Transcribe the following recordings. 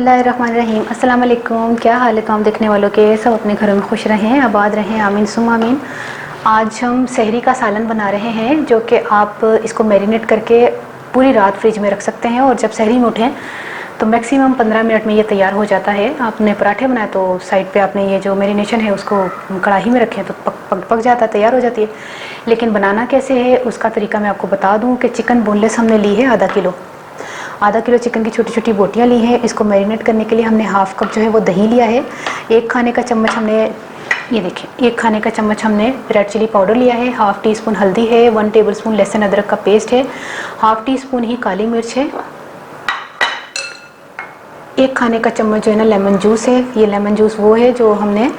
बिस्मिल्लाहिर्रहमानिर्रहीम। अस्सलाम वालेकुम। क्या हाल है काम देखने वालों के? सब अपने घरों में खुश रहें, आबाद रहें, आमीन सुम आमीन। आज हम सहरी का सालन बना रहे हैं, जो कि आप इसको मैरिनेट करके पूरी रात फ्रिज में रख सकते हैं और जब सहरी में उठें तो मैक्सिमम 15 मिनट में ये तैयार हो जाता है। आपने पराठे बनाए तो साइड पे आपने ये जो मैरिनेशन है उसको कढ़ाई में रखें तो पक जाता है, तैयार हो जाती है। लेकिन बनाना कैसे है उसका तरीका मैं आपको बता दूँ कि चिकन बोनलेस हमने ली है आधा किलो चिकन की छोटी छोटी बोटियाँ ली हैं। इसको मैरिनेट करने के लिए हमने हाफ़ कप जो है वो दही लिया है। एक खाने का चम्मच हमने ये देखिए, एक खाने का चम्मच हमने रेड चिली पाउडर लिया है। हाफ़ टी स्पून हल्दी है। 1 टेबलस्पून लहसुन अदरक का पेस्ट है। हाफ़ टी स्पून ही काली मिर्च है। एक खाने का चम्मच जो है ना लेमन जूस है। ये लेमन जूस वो है जो हमने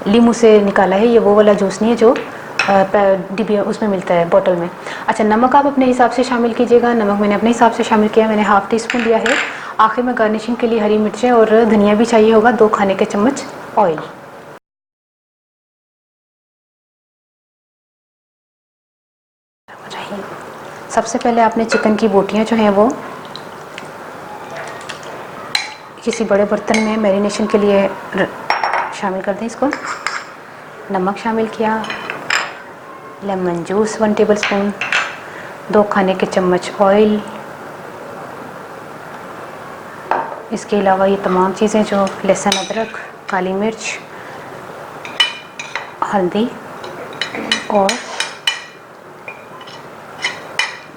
लीमू से निकाला है, ये वो वाला जूस नहीं है जो डिब्बे उसमें मिलता है बॉटल में। अच्छा, नमक आप अपने हिसाब से शामिल कीजिएगा। नमक मैंने अपने हिसाब से शामिल किया, मैंने हाफ़ टी स्पून लिया है। आखिर में गार्निशिंग के लिए हरी मिर्चें और धनिया भी चाहिए होगा। 2 खाने के चम्मच ऑयल। सबसे पहले आपने चिकन की बोटियाँ जो हैं वो किसी बड़े बर्तन में मैरिनेशन के लिए शामिल कर दें। इसको नमक शामिल किया, लेमन जूस 1 टेबलस्पून, 2 खाने के चम्मच ऑयल। इसके अलावा ये तमाम चीज़ें जो लहसुन अदरक, काली मिर्च, हल्दी और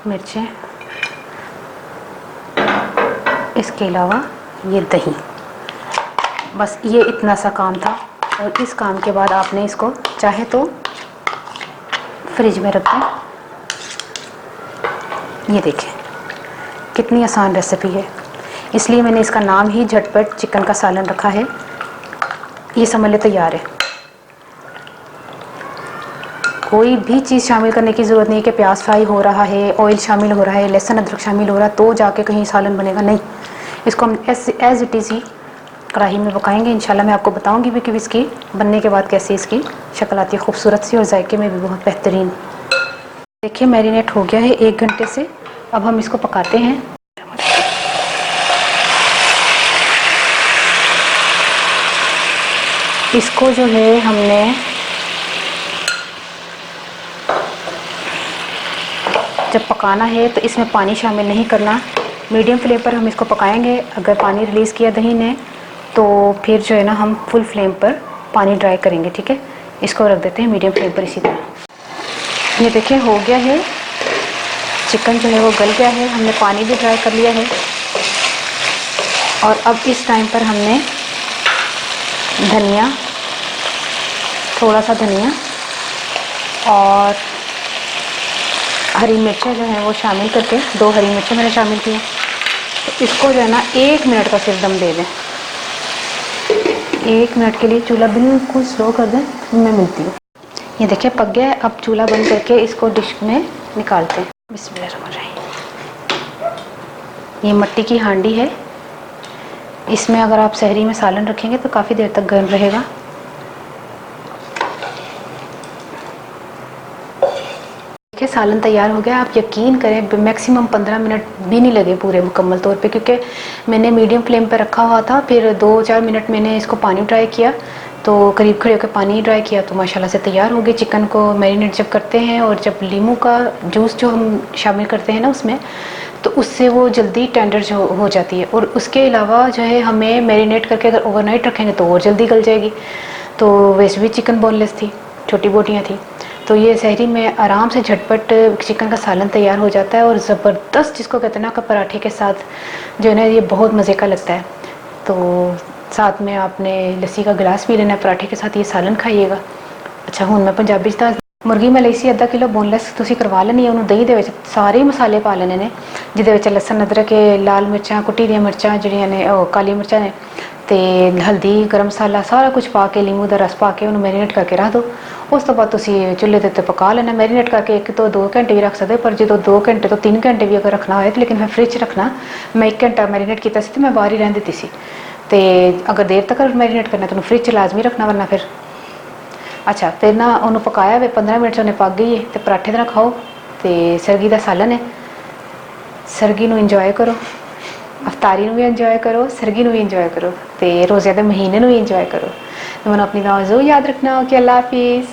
मिर्चें, इसके अलावा ये दही। बस ये इतना सा काम था। और इस काम के बाद आपने इसको चाहे तो फ्रिज में रख दें। ये देखें कितनी आसान रेसिपी है, इसलिए मैंने इसका नाम ही झटपट चिकन का सालन रखा है। ये समझ ले तैयार है। कोई भी चीज़ शामिल करने की ज़रूरत नहीं है कि प्याज फ्राई हो रहा है, ऑयल शामिल हो रहा है, लहसुन अदरक शामिल हो रहा है तो जाके कहीं सालन बनेगा, नहीं। इसको हम एज इट इज़ ही कढ़ाई में पकाएंगे। इंशाल्लाह मैं आपको बताऊंगी भी कि इसकी बनने के बाद कैसे इसकी शक्ल आती है, खूबसूरत सी और जायके में भी बहुत बेहतरीन। देखिए मैरिनेट हो गया है 1 घंटे से। अब हम इसको पकाते हैं। इसको जो है हमने जब पकाना है तो इसमें पानी शामिल नहीं करना। मीडियम फ्लेम पर हम इसको पकाएंगे। अगर पानी रिलीज़ किया दही ने तो फिर जो है ना हम फुल फ्लेम पर पानी ड्राई करेंगे, ठीक है। इसको रख देते हैं मीडियम फ्लेम पर इसी तरह। ये देखिए हो गया है, चिकन जो है वो गल गया है, हमने पानी भी ड्राई कर लिया है। और अब इस टाइम पर हमने धनिया, थोड़ा सा धनिया और हरी मिर्चें जो हैं वो शामिल करके 2 हरी मिर्चें मैंने शामिल की हैं। तो इसको जो है ना 1 मिनट का सिर्फ दम दे दें। 1 मिनट के लिए चूल्हा बिल्कुल स्लो कर दें, मैं मिलती हूँ। ये देखिए पक गया है। अब चूल्हा बंद करके इसको डिश में निकालते हैं। बिस्मिल्लाहिर्रहमानिर्रहीम। ये मिट्टी की हांडी है, इसमें अगर आप सहरी में सालन रखेंगे तो काफ़ी देर तक गर्म रहेगा। देखिए सालन तैयार हो गया। आप यकीन करें मैक्सिमम 15 मिनट भी नहीं लगे पूरे मुकम्मल तौर पे, क्योंकि मैंने मीडियम फ्लेम पे रखा हुआ था। फिर 2-4 मिनट मैंने इसको पानी ड्राई किया, तो करीब खड़े होकर पानी ड्राई किया तो माशाल्लाह से तैयार हो गई। चिकन को मैरिनेट जब करते हैं और जब लीमू का जूस जो हम शामिल करते हैं ना उसमें, तो उससे वो जल्दी टेंडर जो हो जाती है। और उसके अलावा जो है हमें मैरिनेट करके अगर ओवरनाइट रखेंगे तो और जल्दी गल जाएगी। तो वैसे भी चिकन बोनलेस थी, छोटी बोटियाँ थी, तो ये सहरी में आराम से झटपट चिकन का सालन तैयार हो जाता है। और ज़बरदस्त जिसको कहते हैं ना, का पराठे के साथ जो है ना ये बहुत मज़े का लगता है। तो साथ में आपने लस्सी का गिलास भी लेना है, पराठे के साथ ये सालन खाइएगा। अच्छा हुन मैं पंजाबी च दस मुर्गी मैं ਲਈ ਸੀ आधा किलो बोनलेस। ਤੁਸੀਂ करवा लेनी है उन्होंने दही ਦੇ ਵਿੱਚ ਸਾਰੇ मसाले पा लेने ने, ਜਿਹਦੇ ਵਿੱਚ लसन अदरक लाल मिर्चा कुटी ਦੀਆਂ ਮਿਰਚਾਂ ਜਿਹੜੀਆਂ ਨੇ ਉਹ ਕਾਲੀ ਮਿਰਚਾਂ ਨੇ ਤੇ हल्दी गरम मसाला सारा कुछ पा के लीमू का रस पा के उन्होंने मैरिनेट करके रख दो। उस तो बाद तुसी चुल्हे के उत्ते पका लेना। मैरिनेट करके 1 ਤੋਂ 2 घंटे भी रख सकते, पर जो 2 घंटे तो 3 घंटे भी अगर रखना हो तो, लेकिन मैं फ्रिज रखना। मैं 1 घंटा मैरिनेट किया तो मैं बाहर ही रहने दी सी। तो अगर देर तक मैरिनेट करना तो फ्रिज च लाजमी रखना, वरना फिर अच्छा फिर ना उन्होंने पकाया वे 15 मिनट उन्हें पक गई है। तो पराठे नाल खाओ। तो सरगी का सालन है, सरगी नूं इंजॉय करो। ਅਫਤਾਰੀ ਨੂੰ ਵੀ ਇੰਜੋਏ ਕਰੋ, ਸਰਗੀ ਨੂੰ ਵੀ ਇੰਜੋਏ ਕਰੋ ਤੇ ਰੋਜ਼ੇ ਦੇ ਮਹੀਨੇ ਨੂੰ ਵੀ ਇੰਜੋਏ ਕਰੋ। ਤੇ ਮੈਨੂੰ ਆਪਣੀ ਦੁਆ ਜ਼ਰੂਰ ਯਾਦ ਰੱਖਣਾ। ਓਕੇ, ਅੱਲਾ ਹਾਫਿਜ਼।